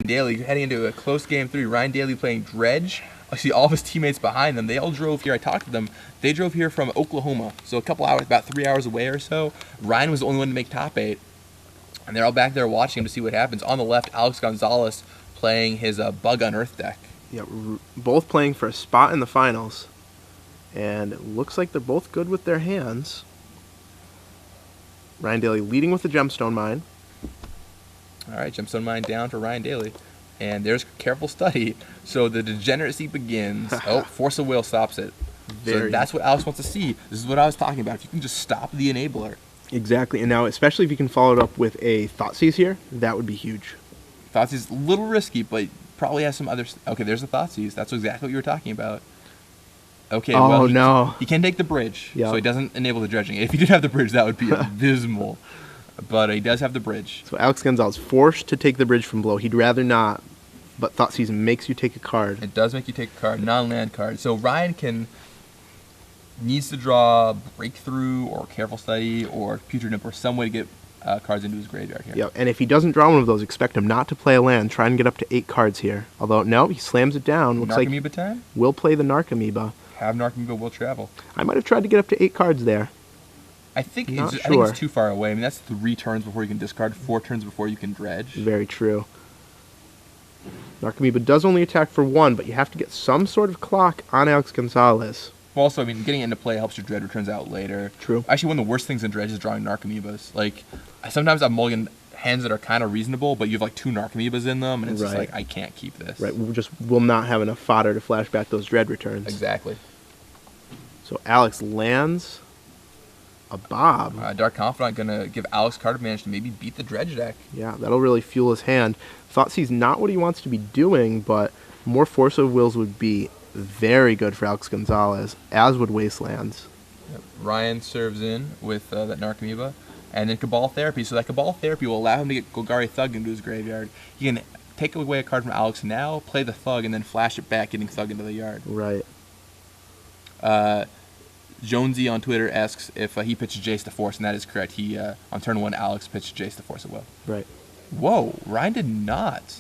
Daly heading into a close game 3. Ryan Daly playing Dredge. I see all of his teammates behind them. They all drove here. I talked to them. They drove here from Oklahoma, so a couple hours, about 3 hours away or so. Ryan was the only one to make top 8, and they're all back there watching him to see what happens. On the left, Alex Gonzalez playing his Bug Unearth deck. Yeah, both playing for a spot in the finals, and it looks like they're both good with their hands. Ryan Daly leading with the Gemstone Mine. All right, Gemstone Mine down for Ryan Daly. And there's Careful Study. So the degeneracy begins. Oh, Force of Will stops it. So that's what Alex wants to see. This is what I was talking about. If you can just stop the enabler. Exactly. And now, especially if you can follow it up with a Thoughtseize here, that would be huge. Thoughtseize is a little risky, but probably has some other... Okay, there's the Thoughtseize. That's exactly what you were talking about. Okay, oh, well, he can take the bridge, yep. So he doesn't enable the dredging. If he did have the bridge, that would be abysmal. But he does have the bridge. So Alex Gonzalez forced to take the bridge from below. He'd rather not, but Thoughtseize makes you take a card. It does make you take a card, non-land card. So Ryan needs to draw Breakthrough or Careful Study or Putrid Nymph or some way to get cards into his graveyard here. Yep, and if he doesn't draw one of those, expect him not to play a land. Try and get up to 8 cards here. Although, no, he slams it down. Looks like Narcomoeba time? We'll play the Narcomoeba. Have Narcomoeba will travel. I might have tried to get up to 8 cards there. I think it's too far away. I mean, that's 3 turns before you can discard, 4 turns before you can dredge. Very true. Narcomoeba does only attack for 1, but you have to get some sort of clock on Alex Gonzalez. Well, also, I mean, getting it into play helps your dread returns out later. True. Actually, one of the worst things in dredge is drawing Narcomoebas. Like, sometimes I'm mulligan hands that are kind of reasonable, but you have like 2 Narcomoebas in them, and it's just like, I can't keep this. Right, we'll not have enough fodder to flash back those dread returns. Exactly. So Alex lands a Bob. Dark Confidant going to give Alex card advantage to maybe beat the dredge deck. Yeah, that'll really fuel his hand. Thoughtseize not what he wants to be doing, but more Force of Wills would be very good for Alex Gonzalez, as would Wastelands. Yep. Ryan serves in with that Narcomoeba, and then Cabal Therapy. So that Cabal Therapy will allow him to get Golgari Thug into his graveyard. He can take away a card from Alex now, play the Thug, and then flash it back, getting Thug into the yard. Right. Jonesy on Twitter asks if he pitched Jace to Force, and that is correct. He on turn 1, Alex pitched Jace to Force of Will. Right. Whoa, Ryan did not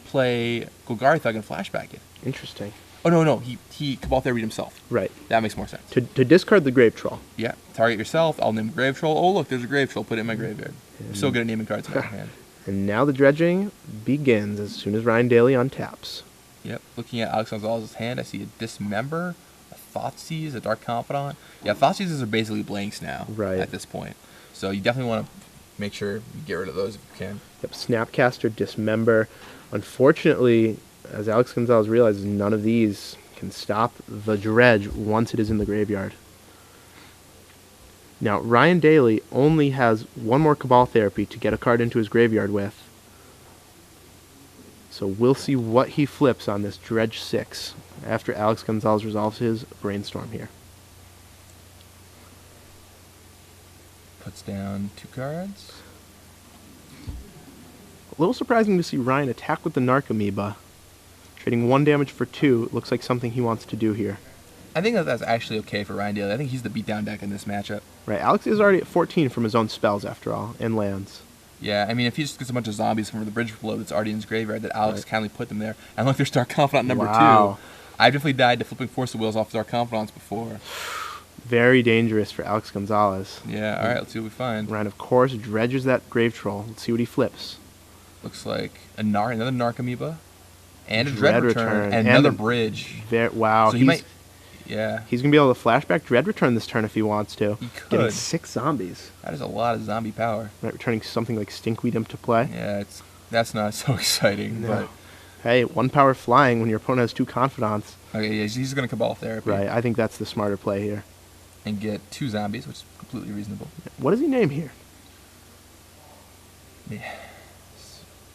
play Golgari Thug and flashback it. Interesting. Oh, no, he Cabal Therapy himself. Right. That makes more sense. To discard the Grave Troll. Yeah, target yourself. I'll name Grave Troll. Oh, look, there's a Grave Troll. Put it in my graveyard. I'm so good at naming cards in my hand. And now the dredging begins as soon as Ryan Daly untaps. Yep, looking at Alex Gonzalez's hand, I see a Dismember, a Thoughtseize, a Dark Confidant. Yeah, Thoughtseizes are basically blanks now at this point. So you definitely want to make sure you get rid of those if you can. Yep, Snapcaster, Dismember. Unfortunately, as Alex Gonzalez realizes, none of these can stop the dredge once it is in the graveyard. Now, Ryan Daly only has 1 more Cabal Therapy to get a card into his graveyard with. So we'll see what he flips on this Dredge 6 after Alex Gonzalez resolves his Brainstorm here. Puts down 2 cards. A little surprising to see Ryan attack with the Narcomoeba. Trading 1 damage for 2 looks like something he wants to do here. I think that's actually okay for Ryan Daly. I think he's the beatdown deck in this matchup. Right, Alex is already at 14 from his own spells after all, and lands. Yeah, I mean, if he just gets a bunch of zombies from the bridge below that's already in his graveyard, that Alex kindly put them there. And look, there's Dark Confidant number 2. I've definitely died to flipping Force of Wills off Dark Confidants before. Very dangerous for Alex Gonzalez. Yeah, alright, let's see what we find. Ryan, of course, dredges that Grave Troll. Let's see what he flips. Looks like another Narcomoeba. And a Dread Return. And another Bridge. Wow. So he might... Yeah. He's going to be able to flashback Dread Return this turn if he wants to. He could. Getting 6 zombies. That is a lot of zombie power. Right, returning something like Stinkweed Imp to play. Yeah, that's not so exciting. No. But hey, 1 power flying when your opponent has 2 Confidants. Okay, yeah, he's going to Cabal Therapy. Right, I think that's the smarter play here. And get 2 zombies, which is completely reasonable. What does he name here? Yeah.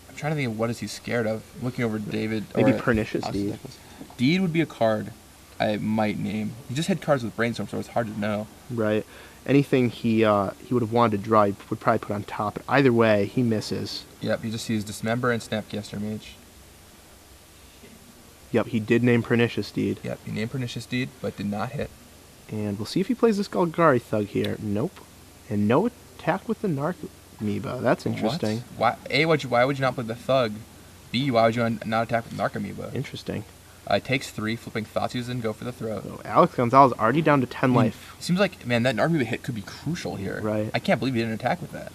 I'm trying to think of what is he scared of. I'm looking over David. Maybe Pernicious Deed. Deed would be a card I might name. He just had cards with Brainstorm, so it's hard to know. Right. Anything he would have wanted to draw, he would probably put on top. But either way, he misses. Yep, he just used Dismember and Snapcaster Mage. Yep, he did name Pernicious Deed. Yep, he named Pernicious Deed, but did not hit. And we'll see if he plays this Golgari Thug here. Nope. And no attack with the Narcomoeba. That's interesting. What? Why would you not play the Thug? B, why would you not attack with Narcomoeba? Interesting. It takes 3, flipping Thoughtseize and go for the throw. So Alex Gonzalez already down to 10 life. Seems like, man, that Narcomoeba hit could be crucial here. Right. I can't believe he didn't attack with that.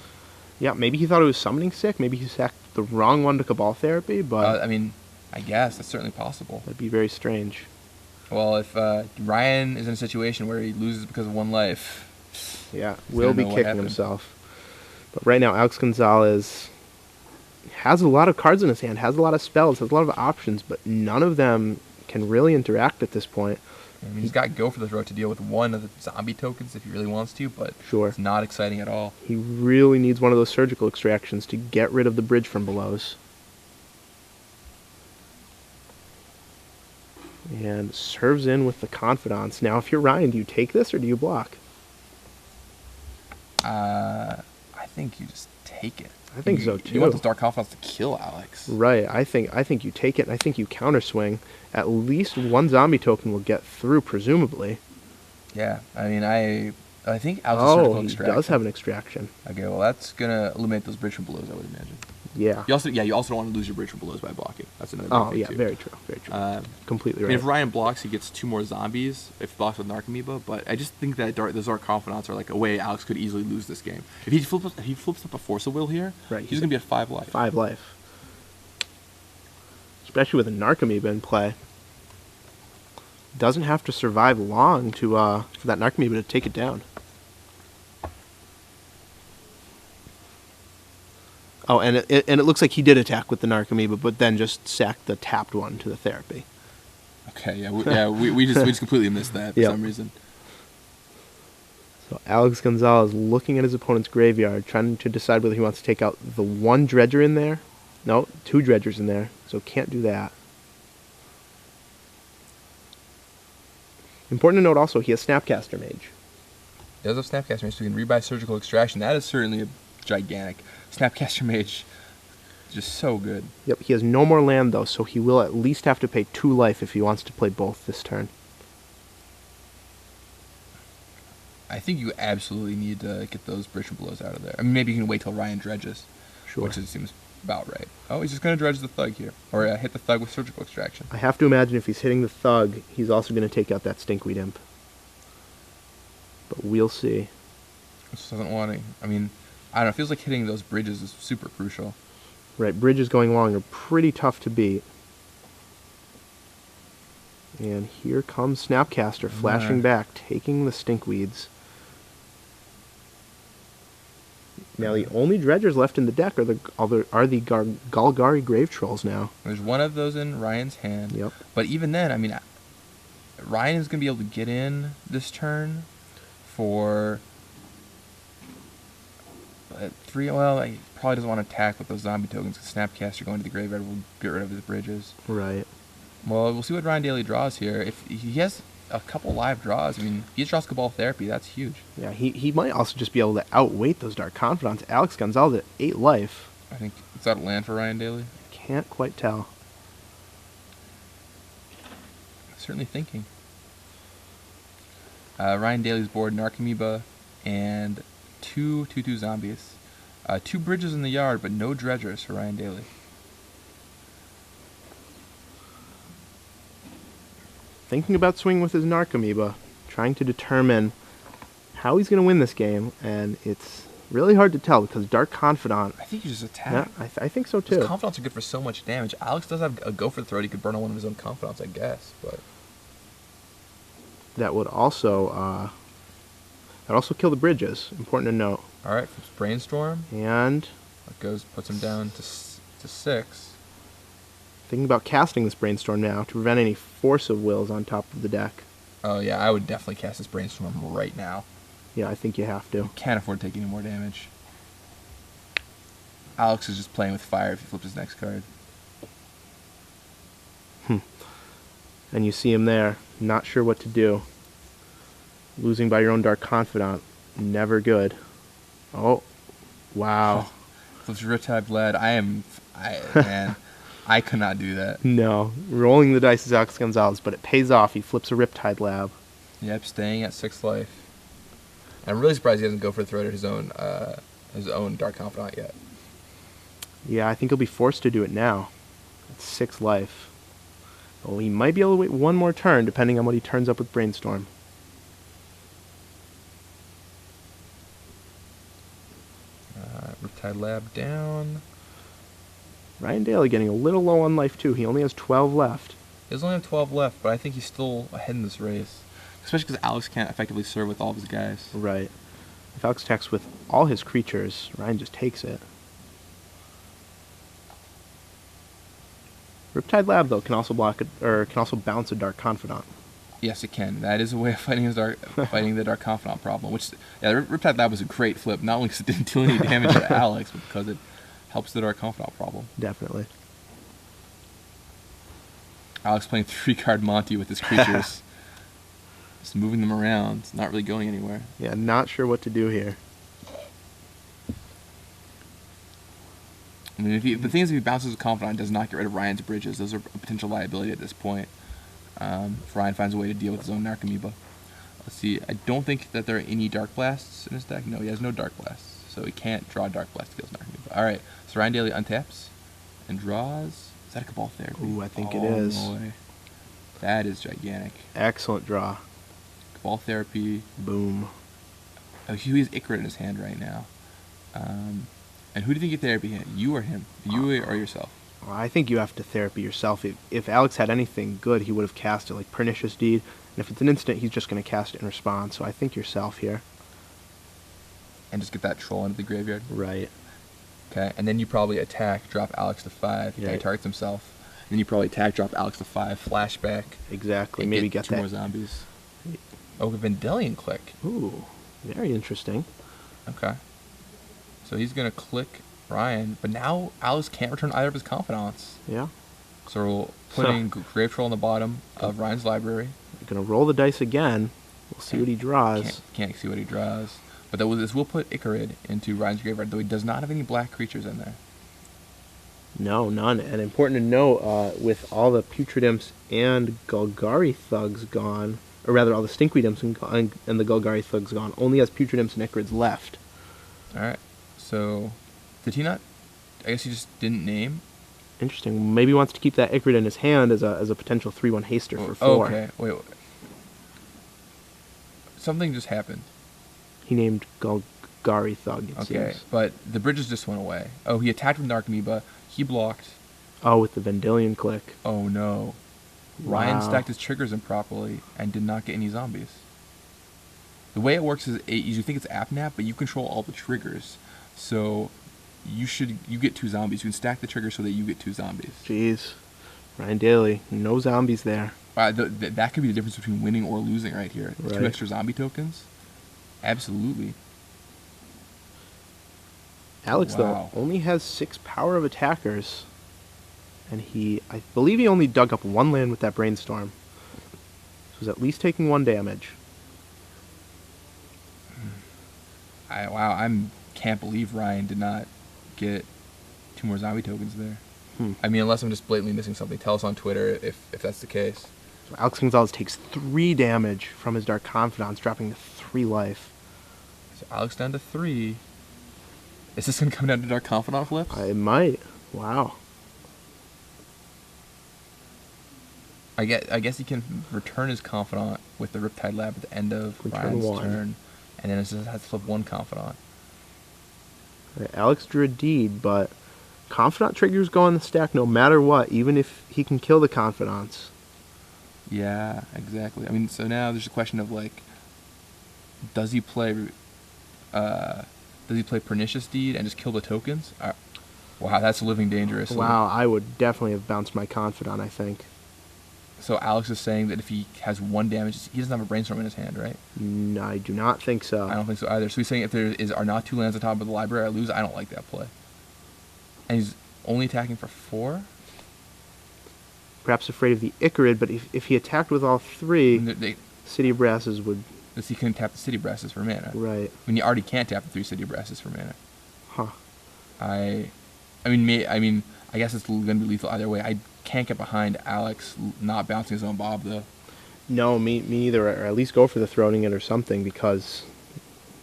Yeah, maybe he thought it was summoning sick. Maybe he sacked the wrong one to Cabal Therapy, but I mean, I guess that's certainly possible. that'd be very strange. Well, if Ryan is in a situation where he loses because of 1 life, Yeah, he's will gonna be know what kicking happened. himself. But right now, Alex Gonzalez has a lot of cards in his hand, has a lot of spells, has a lot of options, but none of them can really interact at this point. I mean, he's got Go for the Throat to deal with 1 of the zombie tokens if he really wants to, but Sure. it's not exciting at all. He really needs one of those surgical extractions to get rid of the bridge from belows. And serves in with the Confidants. Now, if you're Ryan, do you take this or do you block? I think you just take it. I think so, too. You want this Dark Confidence to kill Alex. Right, I think you take it, and I think you counterswing. At least 1 zombie token will get through, presumably. Yeah, I mean, I think Alex is surgical He extraction. does have an extraction. Okay, well, that's gonna eliminate those bridge from belows, I would imagine. Yeah. You also don't want to lose your bridge from belows by blocking. That's another big Oh, thing, yeah, too. very true, very true. Completely I right. mean, if Ryan blocks, he gets 2 more zombies if he blocks with Narcomoeba, but I just think that those Dark Confidants are like a way Alex could easily lose this game. If he flips up a Force of Will here, Right, he's going to be at 5 life. 5 life. Especially with a Narcomoeba in play. Doesn't have to survive long to for that Narcomoeba to take it down. Oh, and it looks like he did attack with the Narcomoeba, but then just sacked the tapped one to the therapy. Okay, yeah, we just completely missed that for Yep. some reason. So Alex Gonzalez looking at his opponent's graveyard, trying to decide whether he wants to take out the 1 dredger in there. No, 2 dredgers in there, so can't do that. Important to note also, he has Snapcaster Mage. He does have Snapcaster Mage, so he can rebuy Surgical Extraction. That is certainly a gigantic. Snapcaster Mage, just so good. Yep, he has no more land though, so he will at least have to pay 2 life if he wants to play both this turn. I think you absolutely need to get those bridge from belows out of there. I mean, maybe you can wait till Ryan dredges, Sure. which seems about right. Oh, he's just going to dredge the Thug here, or hit the Thug with Surgical Extraction. I have to imagine if he's hitting the Thug, he's also going to take out that Stinkweed Imp. But we'll see. Just doesn't want to. I mean, I don't know. It feels like hitting those bridges is super crucial. Right, bridges going long are pretty tough to beat. And here comes Snapcaster, flashing back, taking the Stinkweeds. Now the only dredgers left in the deck are the Golgari Grave Trolls now. There's one of those in Ryan's hand. Yep. But even then, I mean, Ryan is going to be able to get in this turn for 3. Well, he probably doesn't want to attack with those zombie tokens because Snapcaster going to the graveyard will get rid of his bridges. Right. Well, we'll see what Ryan Daly draws here. If he has a couple live draws, I mean, if he draws Cabal Therapy, that's huge. Yeah, he might also just be able to outweight those Dark Confidants. Alex Gonzalez at 8 life. I think, is that a land for Ryan Daly? Can't quite tell. Certainly thinking. Ryan Daly's board, Narcomoeba, and 2 2/2 zombies. 2 bridges in the yard, but no dredgers for Ryan Daly. Thinking about swinging with his Narcomoeba, trying to determine how he's going to win this game, and it's really hard to tell because Dark Confidant. I think you just Yeah, attack. I think so His too. Confidants are good for so much damage. Alex does have a Go for the Throat. He could burn on one of his own Confidants, I guess. But That would also kill the bridges. Important to note. all right, flips Brainstorm. And That puts him down to 6. thinking about casting this Brainstorm now to prevent any Force of Wills on top of the deck. Oh yeah, I would definitely cast this Brainstorm right now. Yeah, I think you have to. Can't afford to take any more damage. Alex is just playing with fire if he flips his next card. And you see him there, not sure what to do. Losing by your own Dark Confidant, never good. Oh, wow. Flips Riptide Bled. Man, I could not do that. No, rolling the dice is Alex Gonzalez, but it pays off. He flips a Riptide Lab. Yep, staying at 6 life. And I'm really surprised he doesn't go for the throat at his own Dark Confidant yet. Yeah, I think he'll be forced to do it now. That's 6 life. Oh, he might be able to wait one more turn, depending on what he turns up with Brainstorm. Riptide Lab down. Ryan Daly getting a little low on life, too. He only has 12 left. He does only have 12 left, but I think he's still ahead in this race. Especially because Alex can't effectively serve with all of his guys. Right. If Alex attacks with all his creatures, Ryan just takes it. Riptide Lab, though, can also bounce a Dark Confidant. Yes, it can. That is a way of fighting the Dark Confidant problem. Which, yeah, Riptide Lab was a great flip. Not only because it didn't do any damage to Alex, but because it helps the Dark Confidant problem. Definitely. Alex playing 3-card Monty with his creatures. Just moving them around. It's not really going anywhere. Yeah, not sure what to do here. I mean, the thing is, if he bounces a Confidant and does not get rid of Ryan's bridges, those are a potential liability at this point. If Ryan finds a way to deal with his own Narcomoeba. Let's see. I don't think that there are any Dark Blasts in his deck. No, he has no Dark Blasts. So he can't draw Dark Blast to kill his Narcomoeba. Alright, so Ryan Daly untaps and draws. Is that a Cabal Therapy? Ooh, I think it is. Boy. That is gigantic. Excellent draw. Cabal Therapy. Boom. Oh, he has Icarid in his hand right now. And who do you think you therapy him? You or him? You or yourself? Well, I think you have to therapy yourself. If Alex had anything good, he would have cast it like Pernicious Deed. And if it's an instant, he's just going to cast it in response. So I think yourself here. And just get that troll into the graveyard? Right. Okay, and then you probably attack, drop Alex to 5. Yeah. He targets himself. Then you probably attack, drop Alex to 5, flashback. Exactly. Maybe get two that. more zombies. Oh, Vendilion click. Ooh, very interesting. Okay. So he's going to click Ryan, but now Alex can't return either of his Confidants. Yeah. So we're putting Grave Troll on the bottom of Ryan's library. Going to roll the dice again. We'll see what he draws. Can't see what he draws. But this will put Icarid into Ryan's graveyard, though he does not have any black creatures in there. No, none. And important to note, with all the Putrid Imps and Golgari Thugs gone, or rather all the Stinkweed Imps and the Golgari Thugs gone, only has Putrid Imps and Icarids left. Alright, so did he not? I guess he just didn't name. Interesting. Maybe he wants to keep that Icarid in his hand as a potential 3/1 haster for 4. Okay, wait. Something just happened. He named Golgari Thug, it seems. But the bridges just went away. Oh, he attacked with Narcomoeba. He blocked. Oh, with the Vendilion click. Oh, no. Wow. Ryan stacked his triggers improperly and did not get any zombies. The way it works is you think it's AppNap, but you control all the triggers. So you get 2 zombies. You can stack the triggers so that you get 2 zombies. Jeez. Ryan Daly, no zombies there. That could be the difference between winning or losing right here. Right. 2 extra zombie tokens? Absolutely. Alex, though, only has 6 power of attackers. And I believe he only dug up 1 land with that Brainstorm. So he's at least taking 1 damage. I can't believe Ryan did not get 2 more zombie tokens there. I mean, unless I'm just blatantly missing something. Tell us on Twitter if that's the case. So Alex Gonzalez takes 3 damage from his Dark Confidants, dropping to 3 life. So Alex down to 3. Is this going to come down to Dark Confidant flips? It might. Wow. I guess he can return his Confidant with the Riptide Lab at the end of Ryan's turn. And then it just has to flip 1 Confidant. Right, Alex drew a deed, but Confidant triggers go on the stack no matter what, even if he can kill the Confidants. Yeah, exactly. I mean, so now there's a question of, like, does he play Pernicious Deed and just kill the tokens? Wow, that's living dangerously. Wow, I would definitely have bounced my Confidant, I think. So Alex is saying that if he has 1 damage, he doesn't have a Brainstorm in his hand, right? No, I do not think so. I don't think so either. So he's saying if there are not 2 lands on top of the library, I lose. I don't like that play. And he's only attacking for 4? Perhaps afraid of the Icarid, but if he attacked with all 3, City of Brasses would... He couldn't tap the City Brasses for mana. Right. I mean, you already can't tap the 3 City Brasses for mana. Huh. I guess it's going to be lethal either way. I can't get behind Alex not bouncing his own Bob, though. No, me neither. Or at least go for the throning it or something, because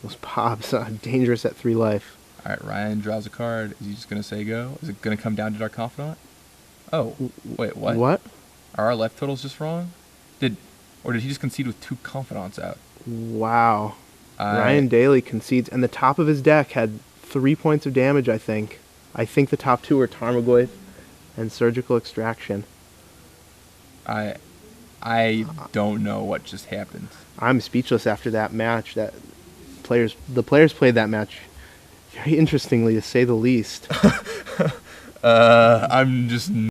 those Bobs are dangerous at 3 life. All right, Ryan draws a card. Is he just going to say go? Is it going to come down to Dark Confidant? Oh, wait, what? What? Are our life totals just wrong? Or did he just concede with 2 confidants out? Wow. I Ryan Daly concedes, and the top of his deck had 3 points of damage, I think. I think the top 2 were Tarmogoyf and Surgical Extraction. I don't know what just happened. I'm speechless after that match. The players played that match very interestingly, to say the least. I'm just